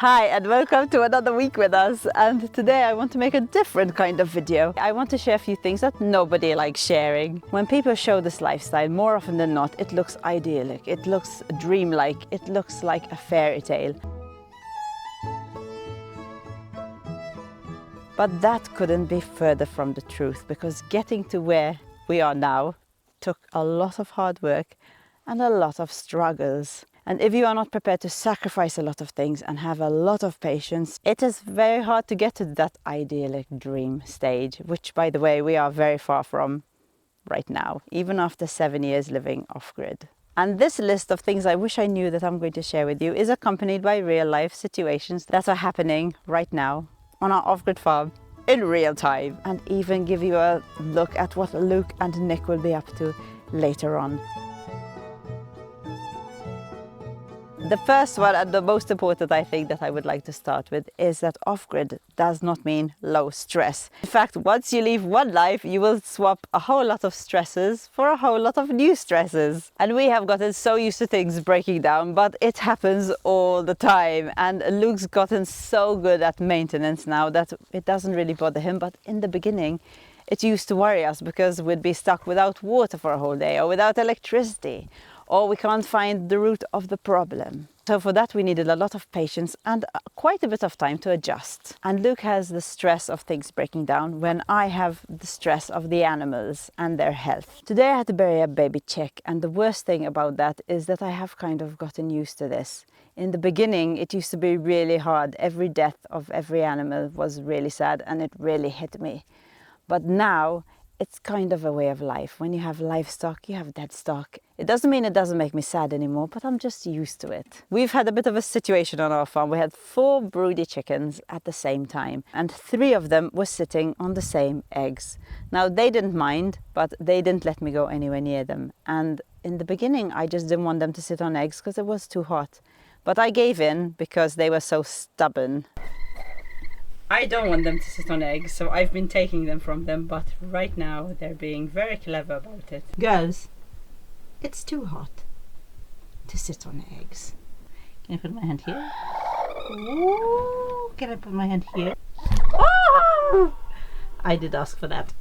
Hi and welcome to another week with us, and today I want to make a different kind of video. I want to share a few things that nobody likes sharing. When people show this lifestyle, more often than not, it looks idyllic, it looks dreamlike, it looks like a fairy tale. But that couldn't be further from the truth, because getting to where we are now took a lot of hard work and a lot of struggles. And if you are not prepared to sacrifice a lot of things and have a lot of patience, it is very hard to get to that idyllic dream stage, which, by the way, we are very far from right now, even after 7 years living off-grid. And this list of things I wish I knew that I'm going to share with you is accompanied by real-life situations that are happening right now on our off-grid farm in real time, and even give you a look at what Luke and Nick will be up to later on. The first one, and the most important I think that I would like to start with, is that off-grid does not mean low stress. In fact, once you leave one life, you will swap a whole lot of stresses for a whole lot of new stresses. And we have gotten so used to things breaking down, but it happens all the time. And Luke's gotten so good at maintenance now that it doesn't really bother him. But in the beginning, it used to worry us because we'd be stuck without water for a whole day, or without electricity, or we can't find the root of the problem. So for that we needed a lot of patience and quite a bit of time to adjust. And Luke has the stress of things breaking down when I have the stress of the animals and their health. Today I had to bury a baby chick, and the worst thing about that is that I have kind of gotten used to this. In the beginning it used to be really hard. Every death of every animal was really sad and it really hit me. But now it's kind of a way of life. When you have livestock, you have dead stock. It doesn't mean it doesn't make me sad anymore, but I'm just used to it. We've had a bit of a situation on our farm. We had 4 broody chickens at the same time, and 3 of them were sitting on the same eggs. Now, they didn't mind, but they didn't let me go anywhere near them. And in the beginning, I just didn't want them to sit on eggs because it was too hot. But I gave in because they were so stubborn. I don't want them to sit on eggs, so I've been taking them from them, but right now they're being very clever about it. Girls, it's too hot to sit on eggs. Can I put my hand here? Ooh, can I put my hand here? Oh! I did ask for that.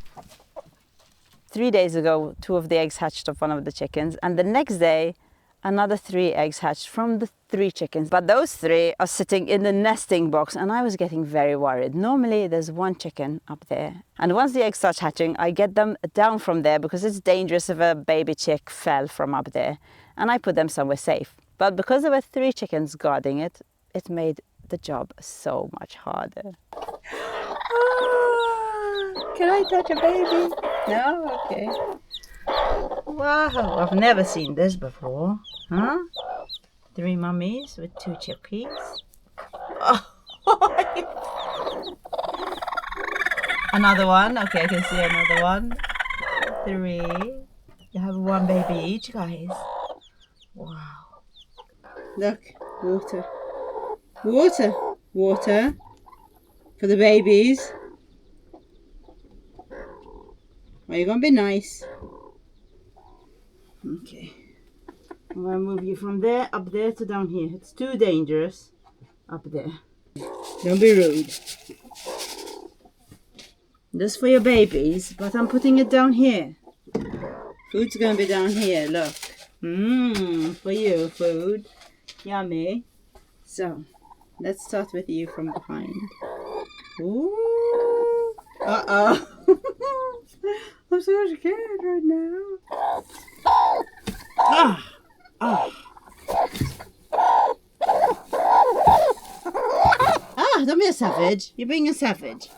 3 days ago, 2 of the eggs hatched off one of the chickens, and the next day another 3 eggs hatched from the 3 chickens. But those 3 are sitting in the nesting box, and I was getting very worried. Normally there's 1 chicken up there, and once the eggs start hatching, I get them down from there because it's dangerous if a baby chick fell from up there, and I put them somewhere safe. But because there were 3 chickens guarding it, it made the job so much harder. Oh, can I touch a baby? No? Okay. Wow, I've never seen this before. Huh? 3 mummies with 2 chickies. Oh. Another one. Okay, I can see another one. 3. You have 1 baby each, guys. Wow. Look, water. Water. Water. For the babies. Are you going to be nice? Okay, I'm going to move you from there, up there to down here. It's too dangerous up there. Don't be rude. This is for your babies, but I'm putting it down here. Food's going to be down here, look. For you, food. Yummy. So, let's start with you from behind. Ooh. Uh-oh. I'm so scared right now. Don't be a savage. You're being a savage.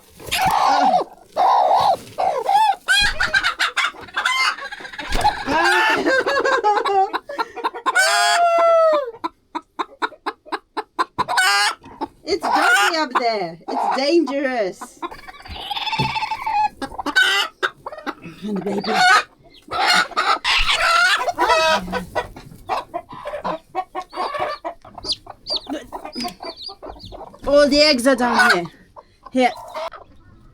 It's dirty up there. It's dangerous. And the baby. All the eggs are down here. Here.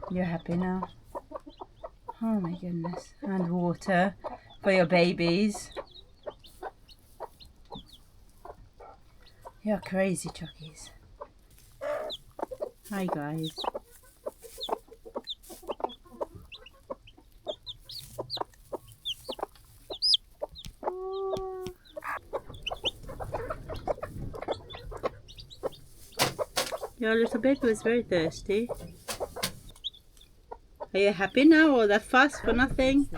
You're happy now? Oh my goodness. And water for your babies. You're crazy, Chuckies. Hi guys. Your little baby was very thirsty. Are you happy now, or that fast for nothing?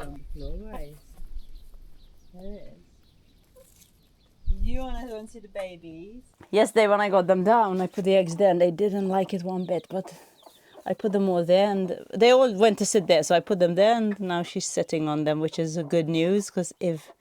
You want to go and see the babies? Yesterday when I got them down, I put the eggs there and they didn't like it one bit, but I put them all there and they all went to sit there, so I put them there and now she's sitting on them, which is a good news, because if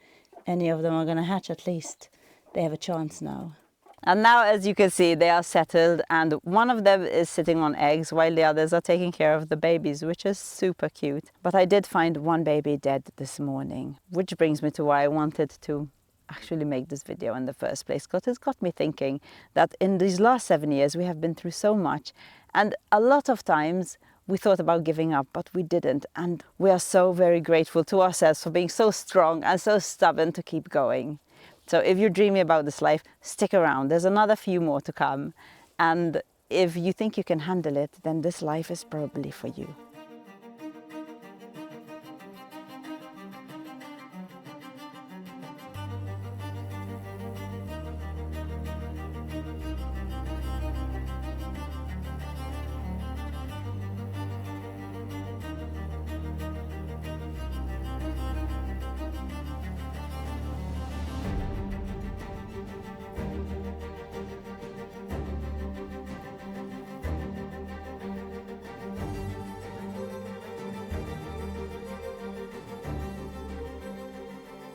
any of them are going to hatch, at least they have a chance now. And now, as you can see, they are settled and one of them is sitting on eggs while the others are taking care of the babies, which is super cute. But I did find one baby dead this morning, which brings me to why I wanted to actually make this video in the first place, because it's got me thinking that in these last 7 years we have been through so much, and a lot of times we thought about giving up, but we didn't, and we are so very grateful to ourselves for being so strong and so stubborn to keep going. So if you're dreaming about this life, stick around. There's another few more to come, and if you think you can handle it, then this life is probably for you.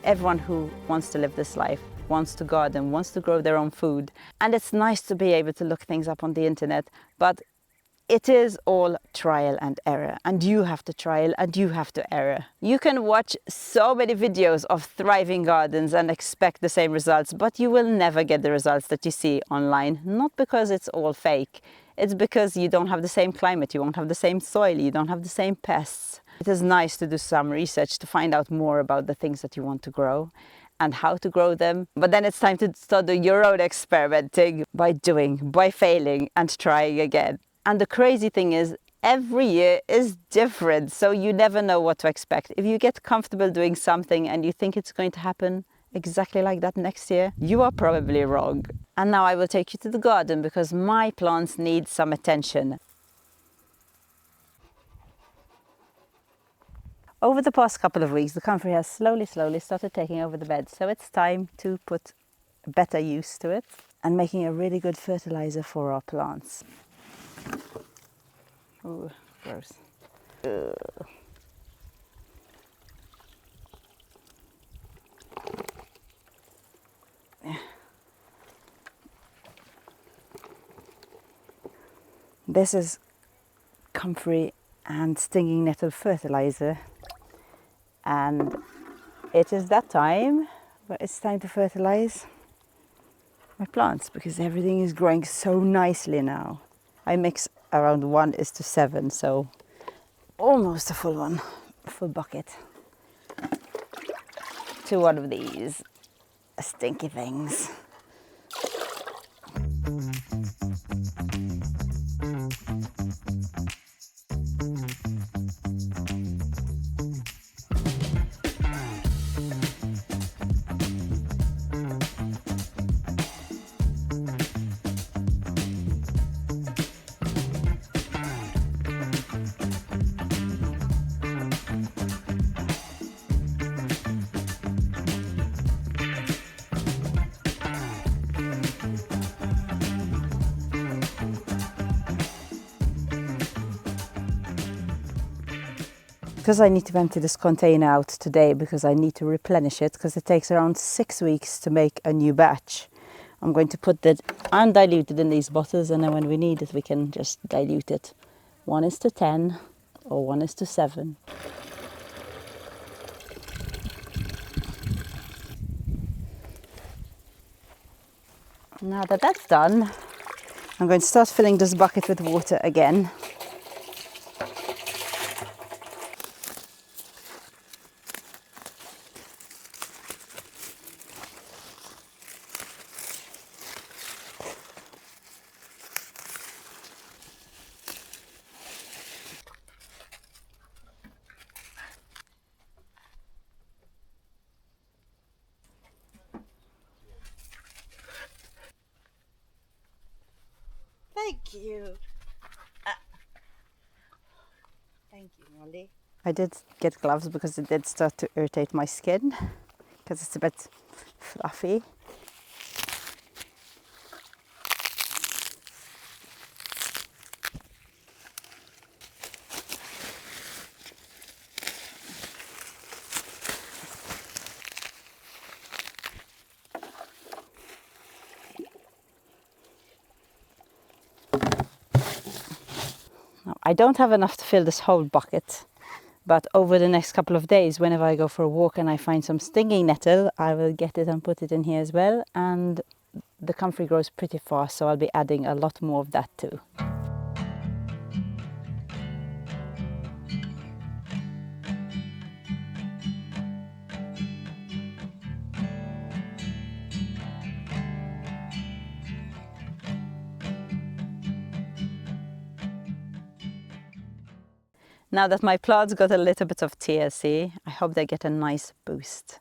Everyone who wants to live this life wants to garden, wants to grow their own food. And it's nice to be able to look things up on the internet, but it is all trial and error, and you have to trial and you have to error. You can watch so many videos of thriving gardens and expect the same results, but you will never get the results that you see online, not because it's all fake. It's because you don't have the same climate, you won't have the same soil, you don't have the same pests. It is nice to do some research to find out more about the things that you want to grow and how to grow them. But then it's time to start doing your own experimenting by doing, by failing and trying again. And the crazy thing is, every year is different, so you never know what to expect. If you get comfortable doing something and you think it's going to happen exactly like that next year, you are probably wrong. And now I will take you to the garden because my plants need some attention. Over the past couple of weeks, the comfrey has slowly started taking over the bed, so it's time to put better use to it and making a really good fertilizer for our plants. Ooh, gross. Ugh. This is comfrey and stinging nettle fertilizer, and it is that time where it's time to fertilize my plants because everything is growing so nicely now. I mix around 1:7, so almost a full bucket to one of these stinky things. Because I need to empty this container out today because I need to replenish it because it takes around 6 weeks to make a new batch. I'm going to put that undiluted in these bottles, and then when we need it we can just dilute it. 1:10 or 1:7. Now that that's done, I'm going to start filling this bucket with water again. Thank you. Thank you, Molly. I did get gloves because it did start to irritate my skin because it's a bit fluffy. I don't have enough to fill this whole bucket, but over the next couple of days, whenever I go for a walk and I find some stinging nettle, I will get it and put it in here as well. And the comfrey grows pretty fast, so I'll be adding a lot more of that too. Now that my plants got a little bit of TLC, I hope they get a nice boost.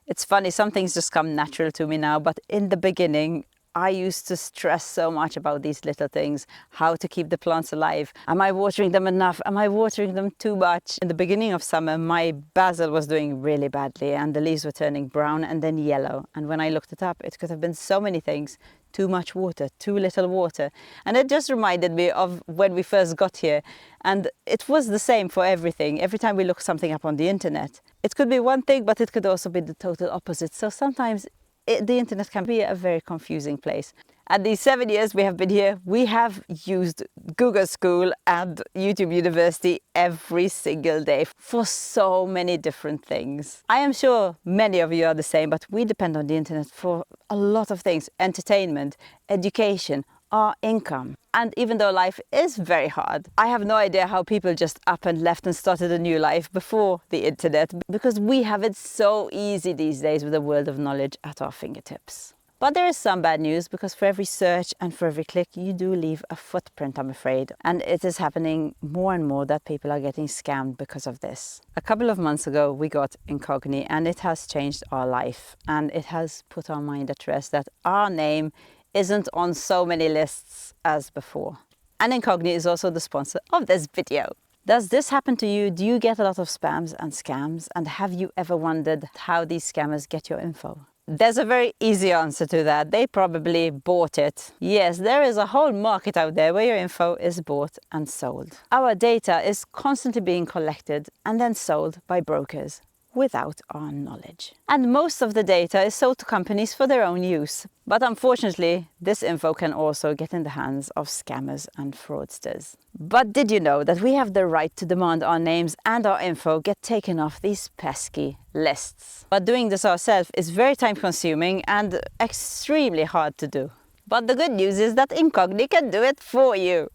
It's funny, some things just come natural to me now, but in the beginning, I used to stress so much about these little things, how to keep the plants alive. Am I watering them enough? Am I watering them too much? In the beginning of summer, my basil was doing really badly and the leaves were turning brown and then yellow. And when I looked it up, it could have been so many things. Too much water, too little water. And it just reminded me of when we first got here. And it was the same for everything. Every time we look something up on the internet, it could be one thing, but it could also be the total opposite. So sometimes the internet can be a very confusing place. And these 7 years we have been here, we have used Google School and YouTube University every single day for so many different things. I am sure many of you are the same, but we depend on the internet for a lot of things: entertainment, education, our income. And even though life is very hard, I have no idea how people just up and left and started a new life before the internet, because we have it so easy these days with a world of knowledge at our fingertips. But there is some bad news, because for every search and for every click, you do leave a footprint, I'm afraid. And it is happening more and more that people are getting scammed because of this. A couple of months ago, we got Incogni, and it has changed our life. And it has put our mind at rest that our name isn't on so many lists as before. And Incogni is also the sponsor of this video. Does this happen to you? Do you get a lot of spams and scams? And have you ever wondered how these scammers get your info? There's a very easy answer to that. They probably bought it. Yes, there is a whole market out there where your info is bought and sold. Our data is constantly being collected and then sold by brokers without our knowledge. And most of the data is sold to companies for their own use. But unfortunately, this info can also get in the hands of scammers and fraudsters. But did you know that we have the right to demand our names and our info get taken off these pesky lists? But doing this ourselves is very time consuming and extremely hard to do. But the good news is that Incogni can do it for you.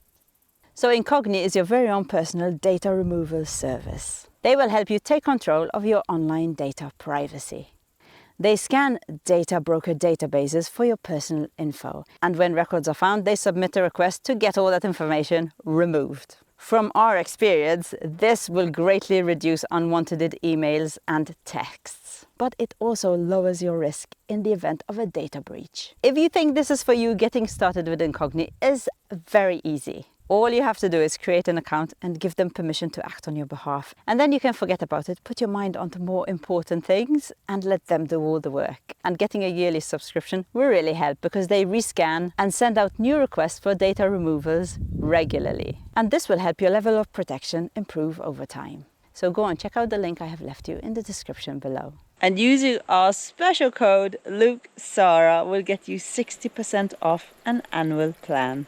So Incogni is your very own personal data removal service. They will help you take control of your online data privacy. They scan data broker databases for your personal info, and when records are found, they submit a request to get all that information removed. From our experience, this will greatly reduce unwanted emails and texts, but it also lowers your risk in the event of a data breach. If you think this is for you, getting started with Incogni is very easy. All you have to do is create an account and give them permission to act on your behalf. And then you can forget about it, put your mind onto more important things and let them do all the work. And getting a yearly subscription will really help, because they rescan and send out new requests for data removals regularly. And this will help your level of protection improve over time. So go and check out the link I have left you in the description below. And using our special code LukeSara will get you 60% off an annual plan.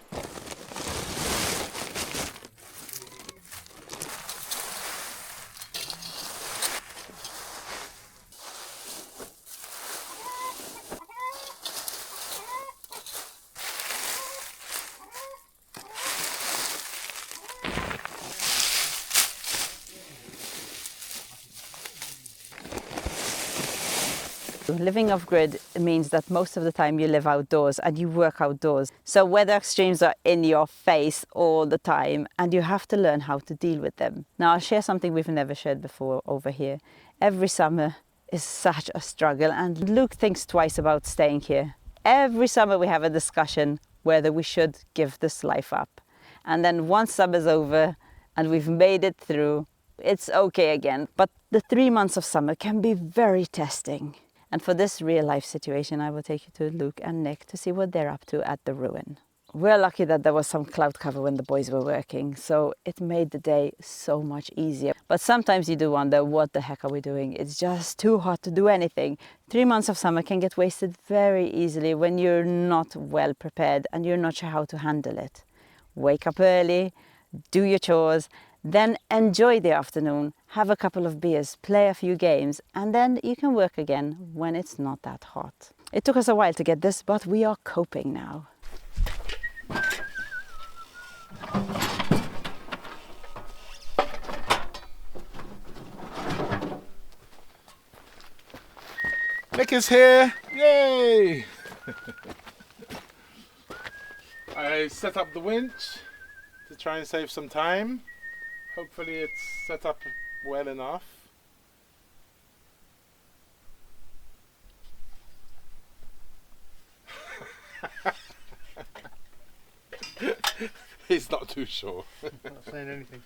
Living off-grid means that most of the time you live outdoors and you work outdoors. So weather extremes are in your face all the time and you have to learn how to deal with them. Now I'll share something we've never shared before over here. Every summer is such a struggle and Luke thinks twice about staying here. Every summer we have a discussion whether we should give this life up. And then once summer's over and we've made it through, it's okay again. But the 3 months of summer can be very testing. And for this real life situation, I will take you to Luke and Nick to see what they're up to at the ruin. We're lucky that there was some cloud cover when the boys were working, so it made the day so much easier. But sometimes you do wonder, what the heck are we doing? It's just too hot to do anything. 3 months of summer can get wasted very easily when you're not well prepared and you're not sure how to handle it. Wake up early, do your chores, then enjoy the afternoon, have a couple of beers, play a few games, and then you can work again when it's not that hot. It took us a while to get this, but we are coping now. Nick is here! Yay! I set up the winch to try and save some time. Hopefully it's set up well enough. He's not too sure. Not saying anything.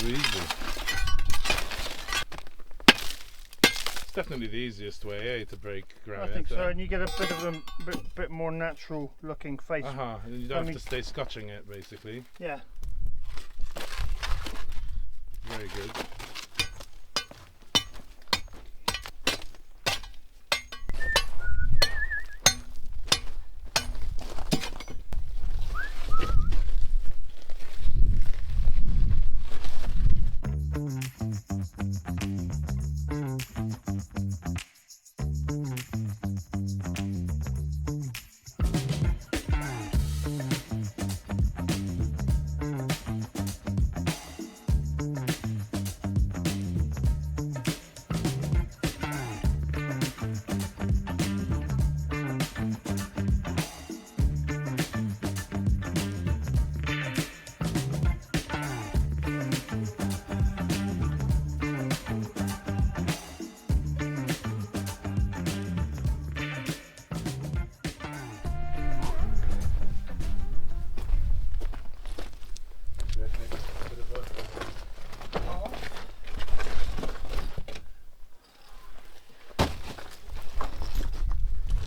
Too easy. It's definitely the easiest way, eh, to break granite. I think so, and you get a bit of a bit more natural looking face. And you don't have to stay scotching it, basically. Yeah. Very good.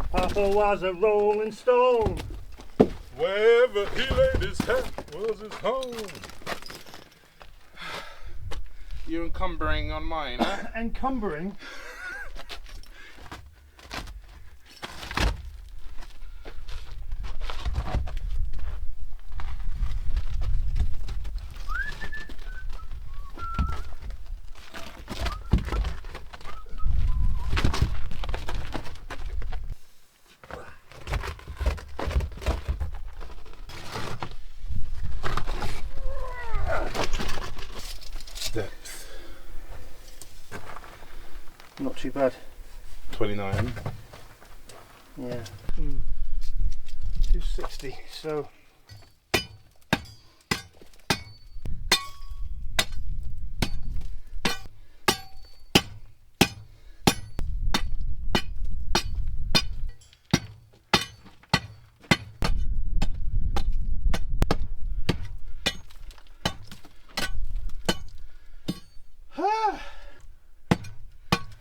Papa was a rolling stone. Wherever he laid his hat was his home. You're encumbering on mine, huh? Encumbering? Depth. Not too bad. 29. Yeah. 260, so.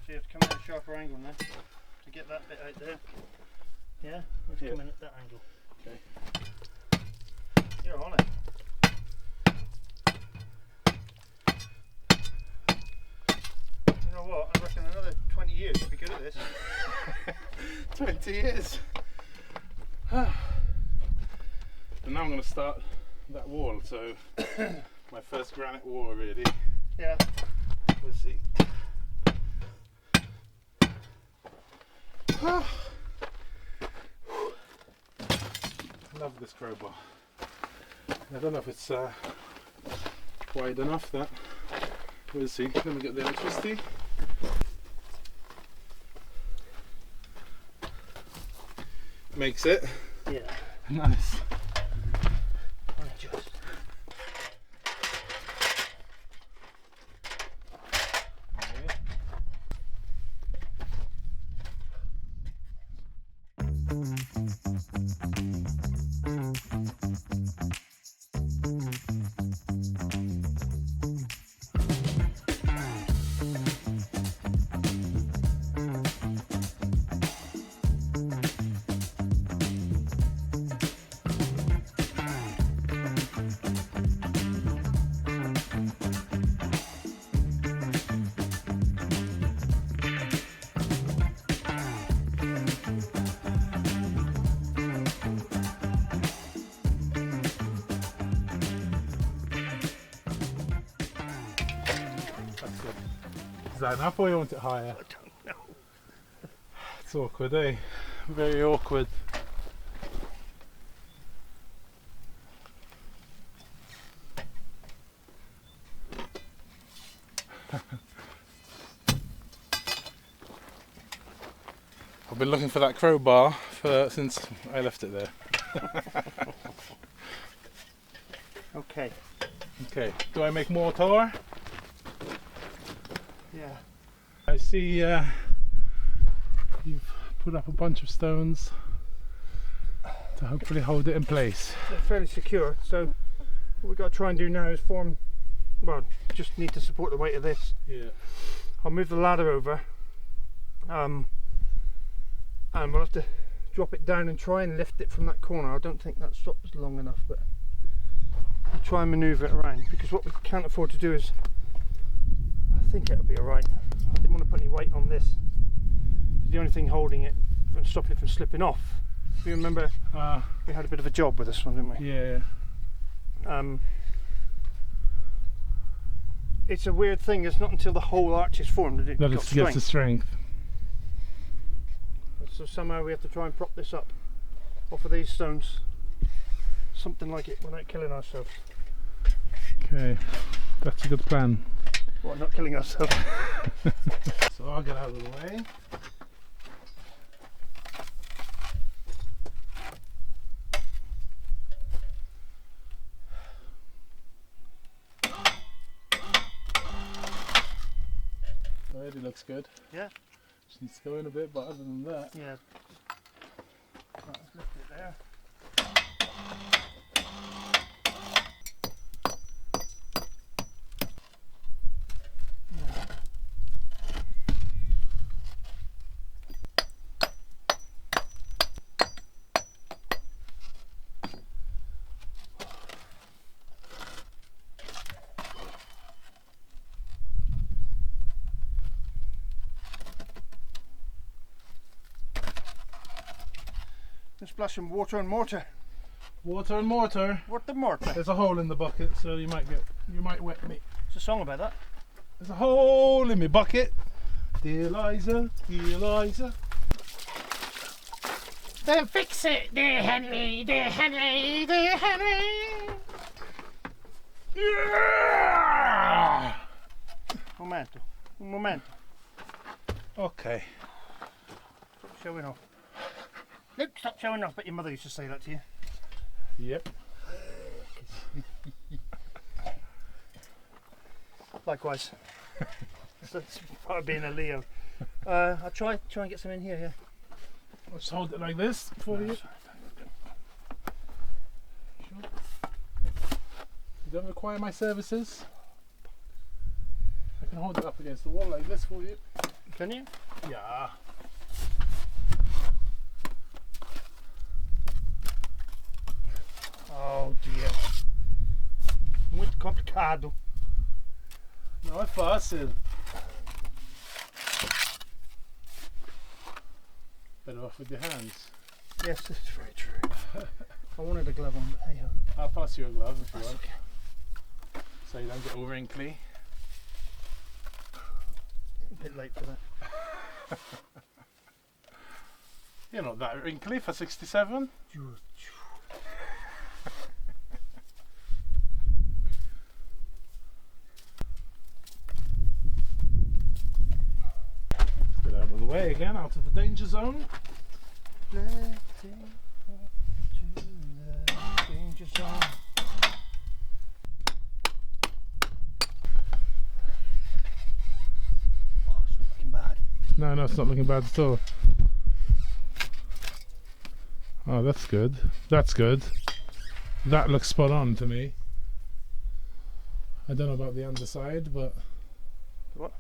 So you have to come at a sharper angle now to get that bit out there. Yeah? Let's come in at that angle. Okay. You're on it. You know what? I reckon another 20 years you'll be good at this. 20 years. And now I'm going to start that wall, so my first granite wall really. Yeah. We'll see. Love this crowbar. I don't know if it's wide enough, that. We'll see. Let me get the electricity. Makes it. Yeah. Nice. Just. Is that enough or you want it higher? I don't know. It's awkward, eh? Very awkward. I've been looking for that crowbar since I left it there. Okay. Okay, do I make mortar? Yeah. I see you've put up a bunch of stones to hopefully hold it in place. They're fairly secure, so what we've got to try and do now is form, well, just need to support the weight of this. Yeah. I'll move the ladder over, and we'll have to drop it down and try and lift it from that corner. I don't think that stop's long enough, but we'll try and manoeuvre it around, because what we can't afford to do is, I think it'll be alright. I didn't want to put any weight on this. It's the only thing holding it and stopping it from slipping off. You remember we had a bit of a job with this one, didn't we? Yeah. It's a weird thing. It's not until the whole arch is formed that it That got it gets the strength. So somehow we have to try and prop this up off of these stones, something like it, without killing ourselves. Okay, that's a good plan. Well, not killing ourselves. So I'll get out of the way. Already looks good. Yeah. Just needs to go in a bit, but other than that. Yeah. Right, let's lift it there. Let's splash some water and mortar. Water and mortar. Water and mortar. There's a hole in the bucket, so you might wet me. There's a song about that. There's a hole in my bucket. Dear Liza, dear Liza. Then fix it, dear Henry, dear Henry, dear Henry. Yeah! Momento. Un momento. Okay. Stop showing off. Luke, stop showing off. But your mother used to say that to you. Yep. Likewise. That's part of being a Leo. I'll try and get some in here. Yeah. I'll just hold it like this for you. Sure. You don't require my services. I can hold it up against the wall like this for you. Can you? Ja. Oh dear. Muito complicado. Não é fácil. Better off with your hands. Yes, that's very true. I wanted a glove on, but hey ho. I'll pass you a glove if you That's want, okay. so you don't get all wrinkly. A bit late for that. You're not that wrinkly for 67. Let's get out of the way again, out of the danger zone. Let's take to the danger zone. Oh, it's not looking bad. No, it's not looking bad at all. Oh, that's good. That's good. That looks spot on to me. I don't know about the underside, but What?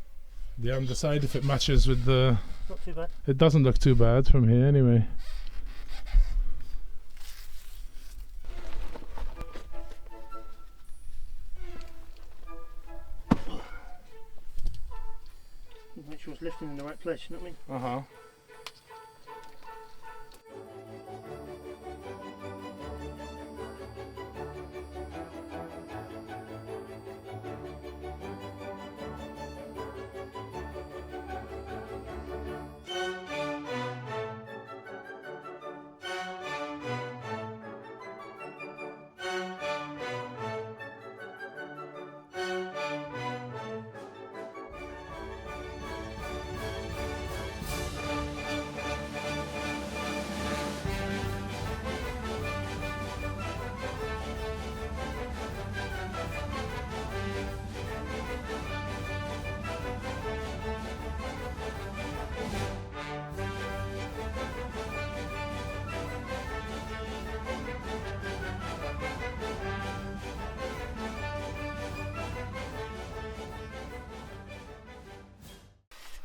the underside, if it matches with the... Not too bad. It doesn't look too bad from here anyway. Make sure it's lifting in the right place, you know what I mean? Uh-huh.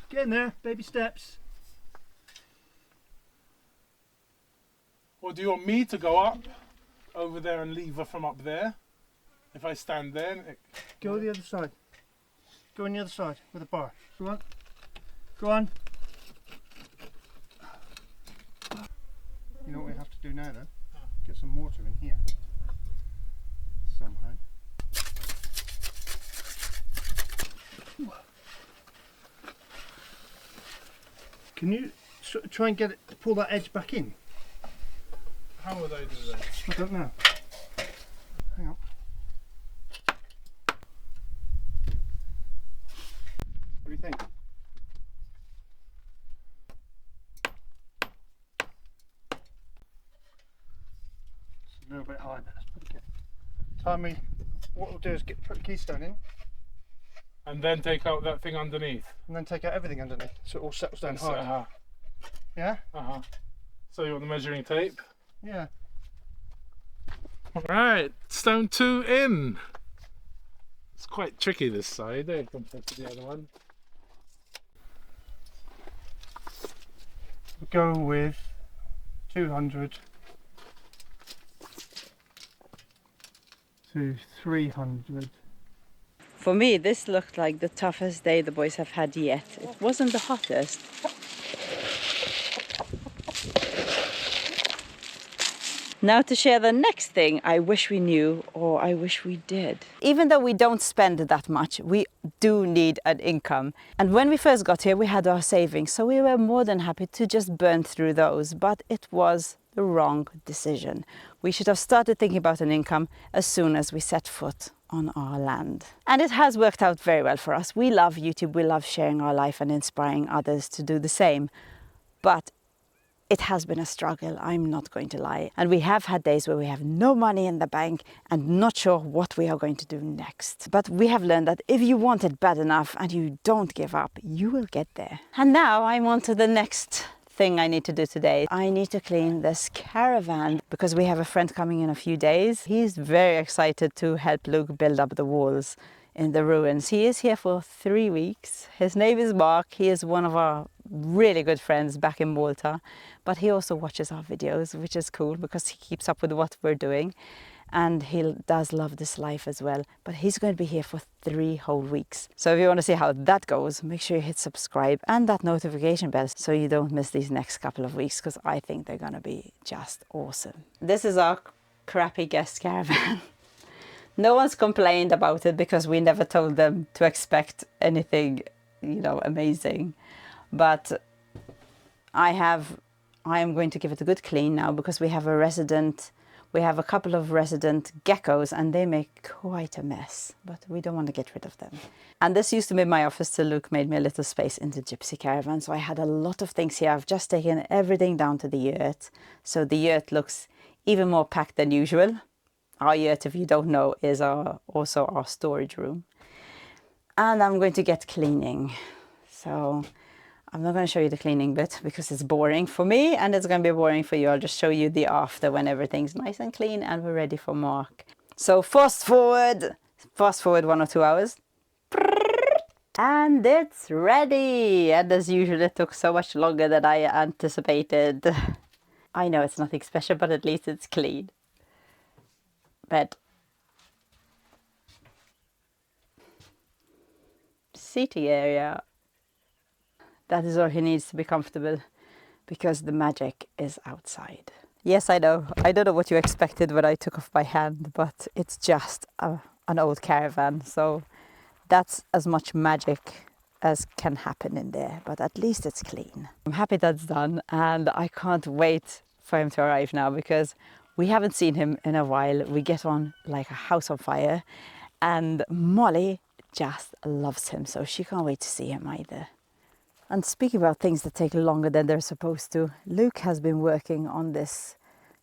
Get in there, baby steps. Or do you want me to go up over there and lever from up there? If I stand there, Go the other side. Go on the other side with a bar. Go on. Go on. You know what we have to do now though? Get some mortar in here. Somehow. Can you try and get it, pull that edge back in? how would I do that? I don't know. Hang on. What do you think? It's a little bit high, but that's pretty good. Time me, what we'll do is put the keystone in And then take out that thing underneath. and then take out everything underneath so it all settles down hard. Uh-huh. Yeah? Uh-huh. So you want the measuring tape? Yeah. Right, stone 2 in. It's quite tricky this side compared to the other one. We'll go with 200 to 300. For me, this looked like the toughest day the boys have had yet. It wasn't the hottest. Now to share the next thing I wish we knew, or I wish we did. Even though we don't spend that much, we do need an income. And when we first got here, we had our savings, so we were more than happy to just burn through those, but it was the wrong decision. We should have started thinking about an income as soon as we set foot on our land. And it has worked out very well for us. We love YouTube, we love sharing our life and inspiring others to do the same. But it has been a struggle, I'm not going to lie. And we have had days where we have no money in the bank and not sure what we are going to do next. But we have learned that if you want it bad enough and you don't give up, you will get there. And now I'm on to the next thing I need to do today. I need to clean this caravan because we have a friend coming in a few days. He's very excited to help Luke build up the walls in the ruins. He is here for 3 weeks. His name is Mark. He is one of our really good friends back in Malta, but he also watches our videos, which is cool because he keeps up with what we're doing, and he does love this life as well. But he's going to be here for 3 whole weeks. So if you want to see how that goes, make sure you hit subscribe and that notification bell so you don't miss these next couple of weeks, because I think they're going to be just awesome. This is our crappy guest caravan. No one's complained about it because we never told them to expect anything, you know, amazing. But I am going to give it a good clean now, because we have a couple of resident geckos and they make quite a mess, but we don't want to get rid of them. And this used to be my office till Luke made me a little space in the gypsy caravan. So I had a lot of things here. I've just taken everything down to the yurt. So the yurt looks even more packed than usual. Our yurt, if you don't know, is also our storage room. And I'm going to get cleaning. So I'm not going to show you the cleaning bit because it's boring for me and it's going to be boring for you. I'll just show you the after when everything's nice and clean and we're ready for Mark. So fast forward 1 or 2 hours. And it's ready. And as usual, it took so much longer than I anticipated. I know it's nothing special, but at least it's clean. Bed. Seating area. That is all he needs to be comfortable, because the magic is outside. Yes, I know. I don't know what you expected when I took off my hand, but it's just an old caravan. So that's as much magic as can happen in there, but at least it's clean. I'm happy that's done, and I can't wait for him to arrive now, because we haven't seen him in a while. We get on like a house on fire, and Molly just loves him, so she can't wait to see him either. And speaking about things that take longer than they're supposed to, Luke has been working on this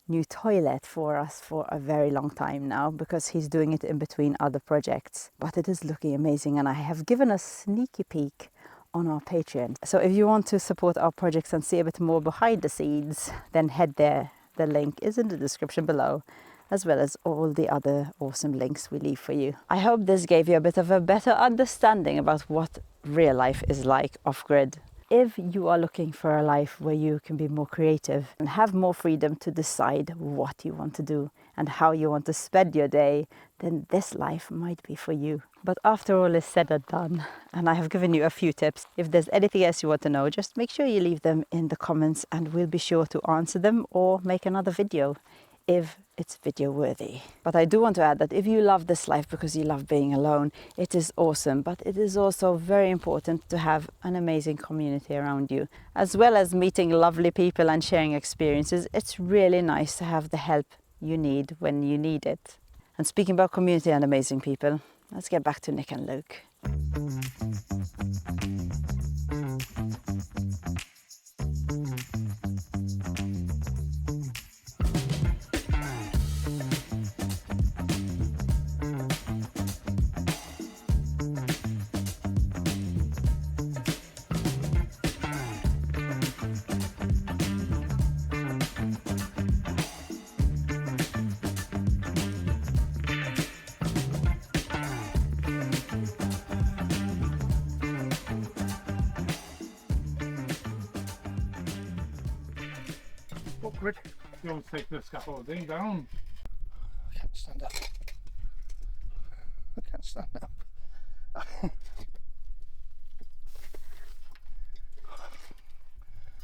new toilet for us for a very long time now, because he's doing it in between other projects. But it is looking amazing, and I have given a sneaky peek on our Patreon. So if you want to support our projects and see a bit more behind the scenes, then head there. The link is in the description below, as well as all the other awesome links we leave for you. I hope this gave you a bit of a better understanding about what real life is like off-grid. If you are looking for a life where you can be more creative and have more freedom to decide what you want to do and how you want to spend your day, then this life might be for you. But after all is said and done, and I have given you a few tips, if there's anything else you want to know, just make sure you leave them in the comments and we'll be sure to answer them or make another video if it's video worthy. But I do want to add that if you love this life because you love being alone, it is awesome, but it is also very important to have an amazing community around you. As well as meeting lovely people and sharing experiences, it's really nice to have the help you need when you need it. And speaking about community and amazing people, let's get back to Nick and Luke. Awkward. You want to take the scaffolding down? I can't stand up. I can't stand up.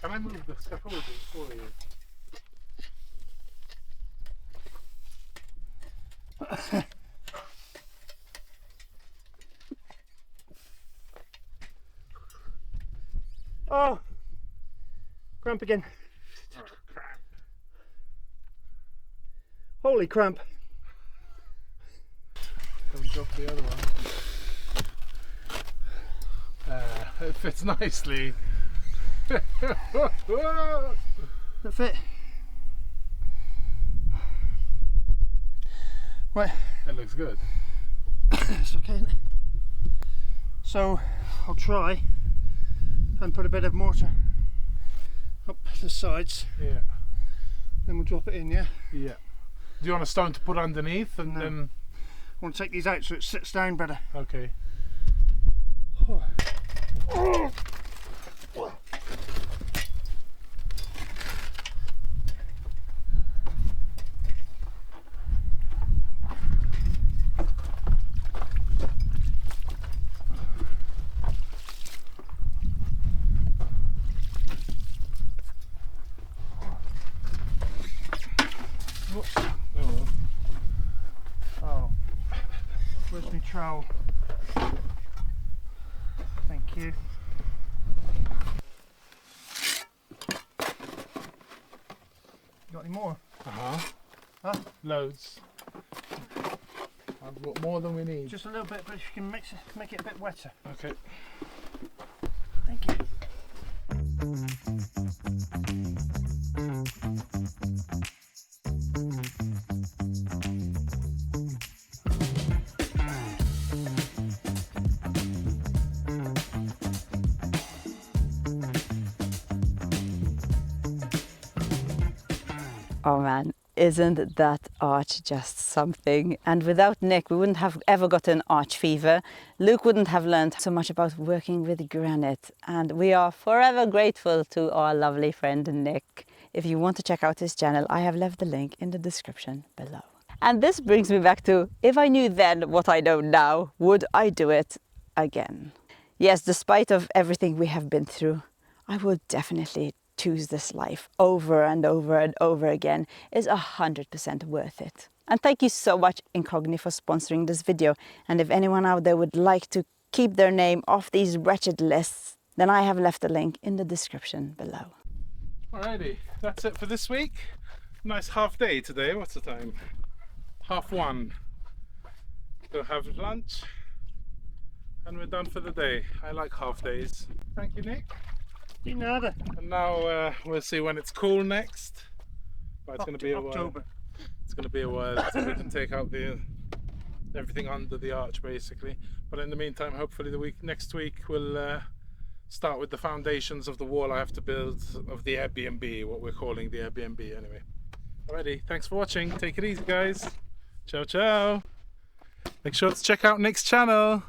Can I move the scaffolding for you? Oh, cramp again. Oh, crap. Holy cramp. Don't drop the other one. It fits nicely. That fit. Right. It looks good. It's okay, isn't it? So I'll try and put a bit of mortar up the sides. Yeah. Then we'll drop it in, yeah? Yeah. Do you want a stone to put underneath and No. then? I want to take these out so it sits down better. Okay. Whoops. Oh well. Oh, where's my trowel? Thank you. Got any more? Huh? Loads. I've got more than we need. Just a little bit, but if you can make it a bit wetter. Okay. Thank you. Oh man, isn't that arch just something? And without Nick, we wouldn't have ever gotten arch fever. Luke wouldn't have learned so much about working with granite. And we are forever grateful to our lovely friend Nick. If you want to check out his channel, I have left the link in the description below. And this brings me back to, if I knew then what I know now, would I do it again? Yes, despite of everything we have been through, I would definitely choose this life over and over and over again. Is 100% worth it. And thank you so much Incogni for sponsoring this video. And if anyone out there would like to keep their name off these wretched lists, then I have left a link in the description below. Alrighty, that's it for this week. Nice half day today. What's the time? 1:30. Go have lunch and we're done for the day. I like half days. Thank you, Nick. De nada. And now we'll see when it's cool next. But it's going to be a while. October. It's going to be a while until we can take out everything under the arch, basically. But in the meantime, hopefully next week we'll start with the foundations of the wall I have to build of the Airbnb, what we're calling the Airbnb anyway. Alrighty, thanks for watching. Take it easy, guys. Ciao, ciao. Make sure to check out Nick's channel.